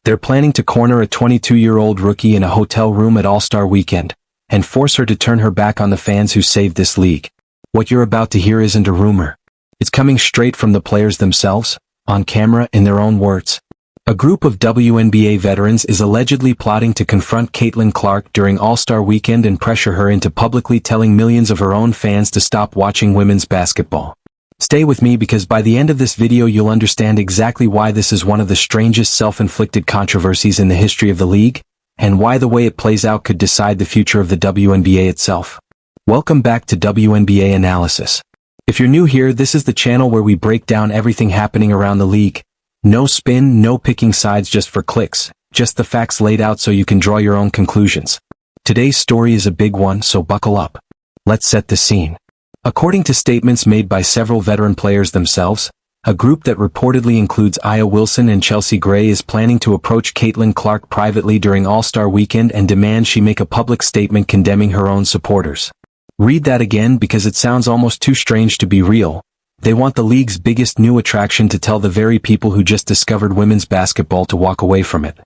They're planning to corner a 22-year-old rookie in a hotel room at All-Star Weekend and force her to turn her back on the fans who saved this league. What you're about to hear isn't a rumor. It's coming straight from the players themselves, on camera in their own words. A group of WNBA veterans is allegedly plotting to confront Caitlin Clark during All-Star Weekend and pressure her into publicly telling millions of her own fans to stop watching women's basketball. Stay with me because by the end of this video you'll understand exactly why this is one of the strangest self-inflicted controversies in the history of the league, and why the way it plays out could decide the future of the WNBA itself. Welcome back to WNBA Analysis. If you're new here, this is the channel where we break down everything happening around the league. No spin, no picking sides just for clicks, just the facts laid out so you can draw your own conclusions. Today's story is a big one, so buckle up. Let's set the scene. According to statements made by several veteran players themselves, a group that reportedly includes Aya Wilson and Chelsea Gray is planning to approach Caitlin Clark privately during All-Star Weekend and demand she make a public statement condemning her own supporters. Read that again because it sounds almost too strange to be real. They want the league's biggest new attraction to tell the very people who just discovered women's basketball to walk away from it.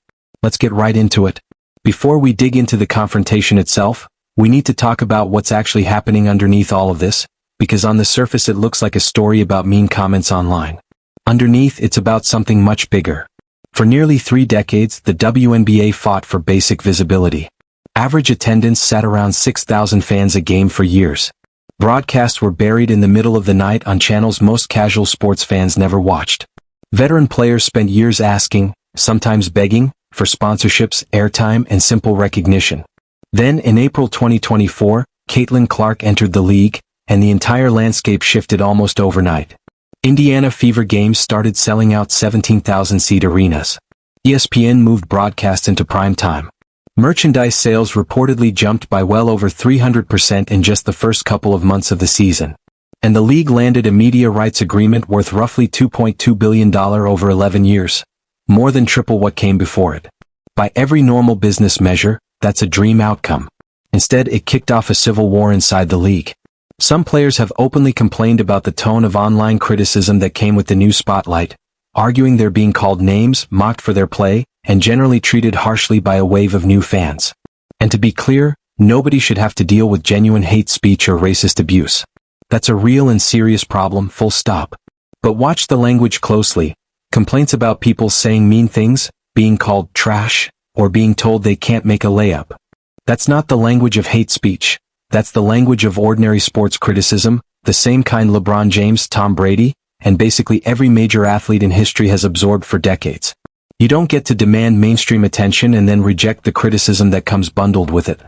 Let's get right into it. Before we dig into the confrontation itself, we need to talk about what's actually happening underneath all of this, because on the surface it looks like a story about mean comments online. Underneath, it's about something much bigger. For nearly 3 decades, the WNBA fought for basic visibility. Average attendance sat around 6,000 fans a game for years. Broadcasts were buried in the middle of the night on channels most casual sports fans never watched. Veteran players spent years asking, sometimes begging, for sponsorships, airtime, and simple recognition. Then, in April 2024, Caitlin Clark entered the league, and the entire landscape shifted almost overnight. Indiana Fever games started selling out 17,000-seat arenas. ESPN moved broadcast into prime time. Merchandise sales reportedly jumped by well over 300% in just the first couple of months of the season. And the league landed a media rights agreement worth roughly $2.2 billion over 11 years. More than triple what came before it. By every normal business measure, that's a dream outcome. Instead, it kicked off a civil war inside the league. Some players have openly complained about the tone of online criticism that came with the new spotlight, arguing they're being called names, mocked for their play, and generally treated harshly by a wave of new fans. And to be clear, nobody should have to deal with genuine hate speech or racist abuse. That's a real and serious problem, full stop. But watch the language closely. Complaints about people saying mean things, being called trash, or being told they can't make a layup. That's not the language of hate speech. That's the language of ordinary sports criticism, the same kind LeBron James, Tom Brady, and basically every major athlete in history has absorbed for decades. You don't get to demand mainstream attention and then reject the criticism that comes bundled with it.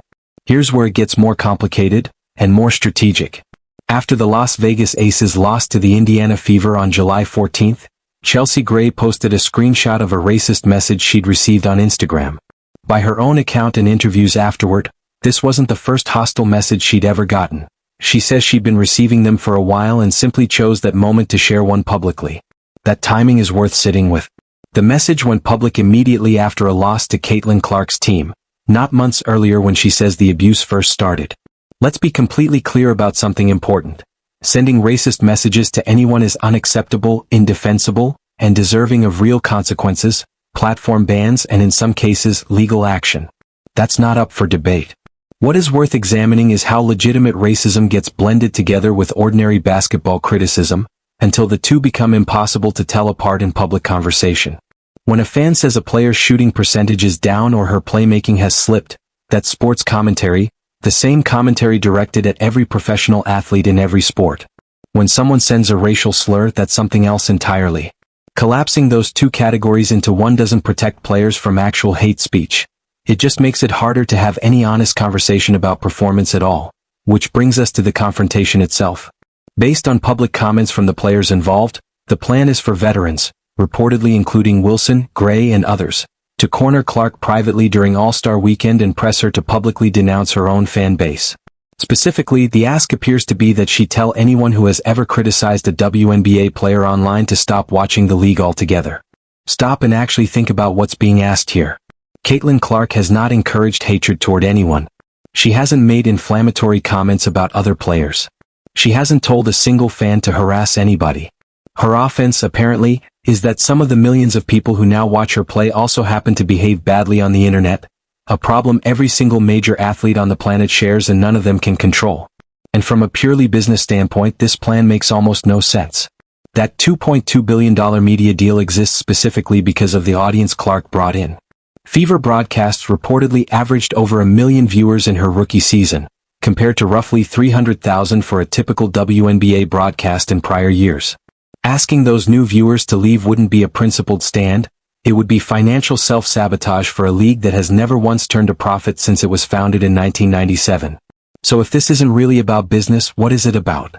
Here's where it gets more complicated, and more strategic. After the Las Vegas Aces lost to the Indiana Fever on July 14th, Chelsea Gray posted a screenshot of a racist message she'd received on Instagram. By her own account and interviews afterward, this wasn't the first hostile message she'd ever gotten. She says she'd been receiving them for a while and simply chose that moment to share one publicly. That timing is worth sitting with. The message went public immediately after a loss to Caitlin Clark's team, not months earlier when she says the abuse first started. Let's be completely clear about something important. Sending racist messages to anyone is unacceptable, indefensible, and deserving of real consequences, platform bans, and in some cases, legal action. That's not up for debate. What is worth examining is how legitimate racism gets blended together with ordinary basketball criticism, until the two become impossible to tell apart in public conversation. When a fan says a player's shooting percentage is down or her playmaking has slipped, that's sports commentary, the same commentary directed at every professional athlete in every sport. When someone sends a racial slur, that's something else entirely. Collapsing those two categories into one doesn't protect players from actual hate speech. It just makes it harder to have any honest conversation about performance at all. Which brings us to the confrontation itself. Based on public comments from the players involved, the plan is for veterans, reportedly including Wilson, Gray, and others, to corner Clark privately during All-Star Weekend and press her to publicly denounce her own fan base. Specifically, the ask appears to be that she tell anyone who has ever criticized a WNBA player online to stop watching the league altogether. Stop and actually think about what's being asked here. Caitlin Clark has not encouraged hatred toward anyone. She hasn't made inflammatory comments about other players. She hasn't told a single fan to harass anybody. Her offense, apparently, is that some of the millions of people who now watch her play also happen to behave badly on the internet, a problem every single major athlete on the planet shares and none of them can control. And from a purely business standpoint, this plan makes almost no sense. That $2.2 billion media deal exists specifically because of the audience Clark brought in. Fever broadcasts reportedly averaged over 1 million viewers in her rookie season, compared to roughly 300,000 for a typical WNBA broadcast in prior years. Asking those new viewers to leave wouldn't be a principled stand, it would be financial self-sabotage for a league that has never once turned a profit since it was founded in 1997. So if this isn't really about business, what is it about?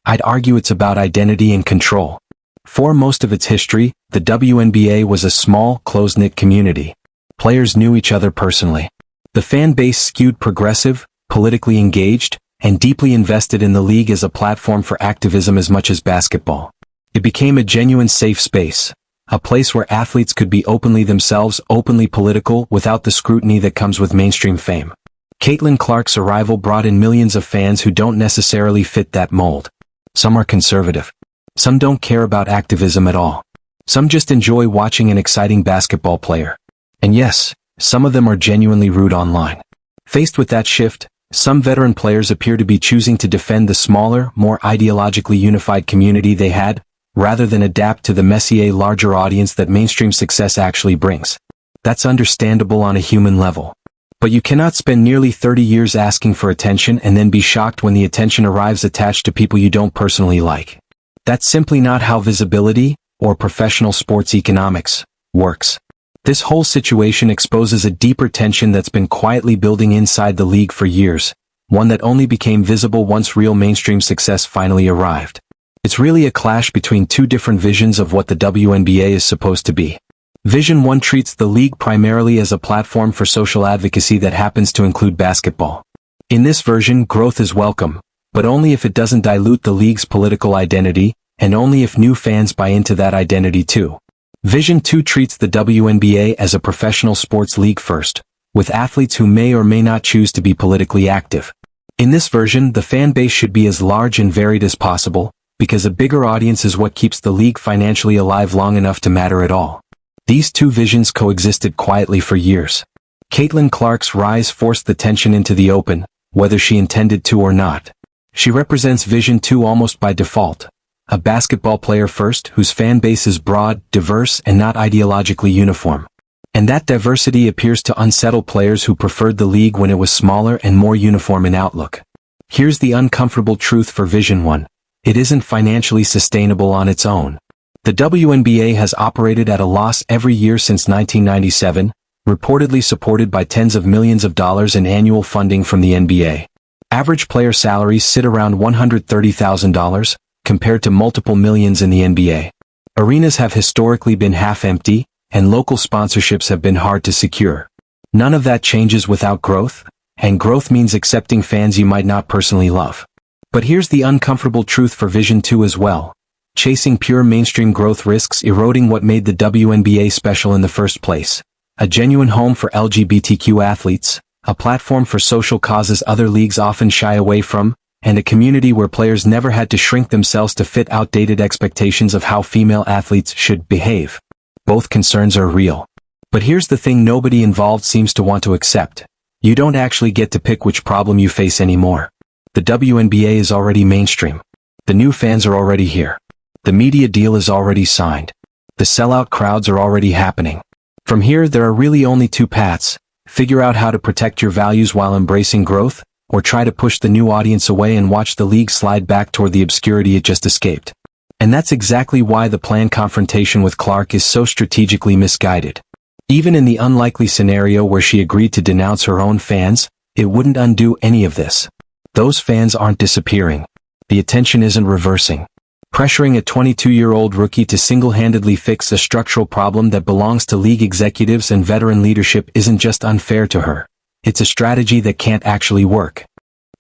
I'd argue it's about identity and control. For most of its history, the WNBA was a small, close-knit community. Players knew each other personally. The fan base skewed progressive, politically engaged, and deeply invested in the league as a platform for activism as much as basketball. It became a genuine safe space, a place where athletes could be openly themselves, openly political, without the scrutiny that comes with mainstream fame. Caitlin Clark's arrival brought in millions of fans who don't necessarily fit that mold. Some are conservative. Some don't care about activism at all. Some just enjoy watching an exciting basketball player. And yes, some of them are genuinely rude online. Faced with that shift, some veteran players appear to be choosing to defend the smaller, more ideologically unified community they had, rather than adapt to the messier larger audience that mainstream success actually brings. That's understandable on a human level. But you cannot spend nearly 30 years asking for attention and then be shocked when the attention arrives attached to people you don't personally like. That's simply not how visibility, or professional sports economics, works. This whole situation exposes a deeper tension that's been quietly building inside the league for years, one that only became visible once real mainstream success finally arrived. It's really a clash between two different visions of what the WNBA is supposed to be. Vision 1 treats the league primarily as a platform for social advocacy that happens to include basketball. In this version, growth is welcome, but only if it doesn't dilute the league's political identity, and only if new fans buy into that identity too. Vision 2 treats the WNBA as a professional sports league first, with athletes who may or may not choose to be politically active. In this version, the fan base should be as large and varied as possible, because a bigger audience is what keeps the league financially alive long enough to matter at all. These two visions coexisted quietly for years. Caitlin Clark's rise forced the tension into the open, whether she intended to or not. She represents Vision 2 almost by default. A basketball player first, whose fan base is broad, diverse, and not ideologically uniform. And that diversity appears to unsettle players who preferred the league when it was smaller and more uniform in outlook. Here's the uncomfortable truth for Vision 1. It isn't financially sustainable on its own. The WNBA has operated at a loss every year since 1997, reportedly supported by tens of millions of dollars in annual funding from the NBA. Average player salaries sit around $130,000, compared to multiple millions in the NBA. Arenas have historically been half empty, and local sponsorships have been hard to secure. None of that changes without growth, and growth means accepting fans you might not personally love. But here's the uncomfortable truth for Vision 2 as well. Chasing pure mainstream growth risks eroding what made the WNBA special in the first place. A genuine home for LGBTQ athletes, a platform for social causes other leagues often shy away from, and a community where players never had to shrink themselves to fit outdated expectations of how female athletes should behave. Both concerns are real. But here's the thing nobody involved seems to want to accept. You don't actually get to pick which problem you face anymore. The WNBA is already mainstream. The new fans are already here. The media deal is already signed. The sellout crowds are already happening. From here, there are really only two paths. Figure out how to protect your values while embracing growth, or try to push the new audience away and watch the league slide back toward the obscurity it just escaped. And that's exactly why the planned confrontation with Clark is so strategically misguided. Even in the unlikely scenario where she agreed to denounce her own fans, it wouldn't undo any of this. Those fans aren't disappearing. The attention isn't reversing. Pressuring a 22-year-old rookie to single-handedly fix a structural problem that belongs to league executives and veteran leadership isn't just unfair to her. It's a strategy that can't actually work.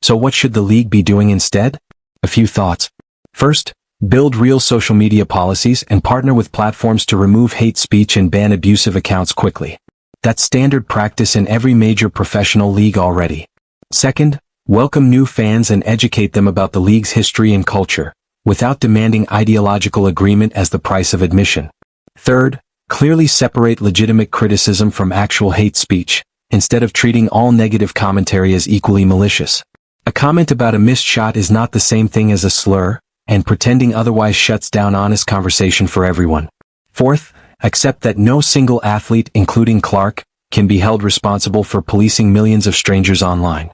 So what should the league be doing instead? A few thoughts. First, build real social media policies and partner with platforms to remove hate speech and ban abusive accounts quickly. That's standard practice in every major professional league already. Second, welcome new fans and educate them about the league's history and culture. without demanding ideological agreement as the price of admission. Third, clearly separate legitimate criticism from actual hate speech, instead of treating all negative commentary as equally malicious. A comment about a missed shot is not the same thing as a slur, and pretending otherwise shuts down honest conversation for everyone. Fourth, accept that no single athlete, including Clark, can be held responsible for policing millions of strangers online.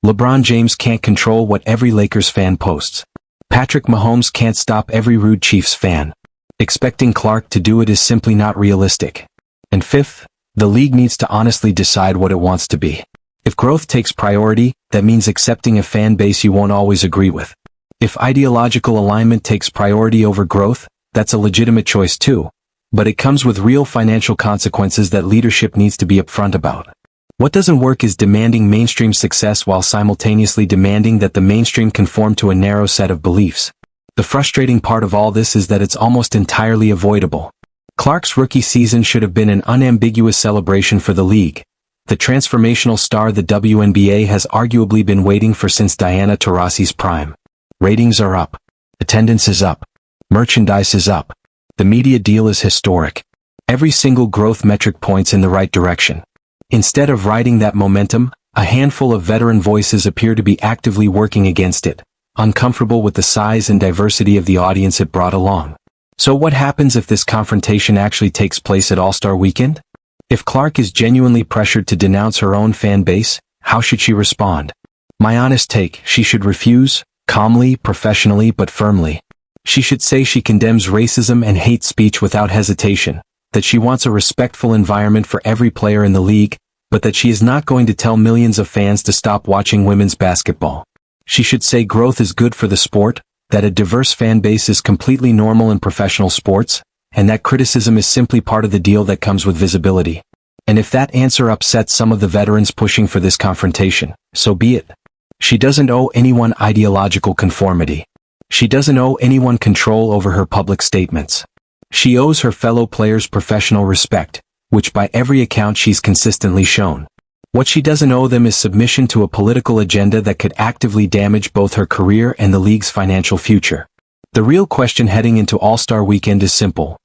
LeBron James can't control what every Lakers fan posts. Patrick Mahomes can't stop every rude Chiefs fan. Expecting Clark to do it is simply not realistic. And fifth, the league needs to honestly decide what it wants to be. If growth takes priority, that means accepting a fan base you won't always agree with. If ideological alignment takes priority over growth, that's a legitimate choice too. But it comes with real financial consequences that leadership needs to be upfront about. What doesn't work is demanding mainstream success while simultaneously demanding that the mainstream conform to a narrow set of beliefs. The frustrating part of all this is that it's almost entirely avoidable. Clark's rookie season should have been an unambiguous celebration for the league. The transformational star the WNBA has arguably been waiting for since Diana Taurasi's prime. Ratings are up. Attendance is up. Merchandise is up. The media deal is historic. Every single growth metric points in the right direction. Instead of riding that momentum, a handful of veteran voices appear to be actively working against it, uncomfortable with the size and diversity of the audience it brought along. So what happens if this confrontation actually takes place at All-Star Weekend? If Clark is genuinely pressured to denounce her own fan base, how should she respond? My honest take, she should refuse, calmly, professionally, but firmly. She should say she condemns racism and hate speech without hesitation, that she wants a respectful environment for every player in the league, but that she is not going to tell millions of fans to stop watching women's basketball. She should say growth is good for the sport, that a diverse fan base is completely normal in professional sports, and that criticism is simply part of the deal that comes with visibility. And if that answer upsets some of the veterans pushing for this confrontation, so be it. She doesn't owe anyone ideological conformity. She doesn't owe anyone control over her public statements. She owes her fellow players professional respect, which by every account she's consistently shown. What she doesn't owe them is submission to a political agenda that could actively damage both her career and the league's financial future. The real question heading into All-Star Weekend is simple.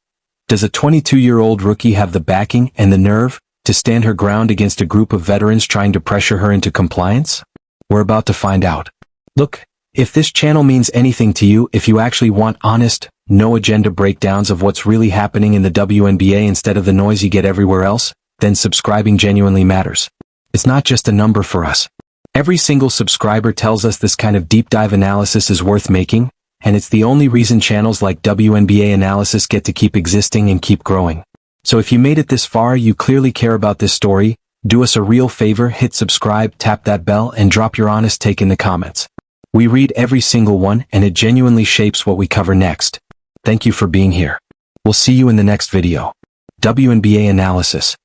Does a 22-year-old rookie have the backing and the nerve to stand her ground against a group of veterans trying to pressure her into compliance? We're about to find out. Look, if this channel means anything to you, if you actually want honest, no-agenda breakdowns of what's really happening in the WNBA instead of the noise you get everywhere else, then subscribing genuinely matters. It's not just a number for us. Every single subscriber tells us this kind of deep dive analysis is worth making, and it's the only reason channels like WNBA Analysis get to keep existing and keep growing. So if you made it this far, you clearly care about this story. Do us a real favor, hit subscribe, tap that bell, and drop your honest take in the comments. We read every single one, and it genuinely shapes what we cover next. Thank you for being here. We'll see you in the next video. WNBA Analysis.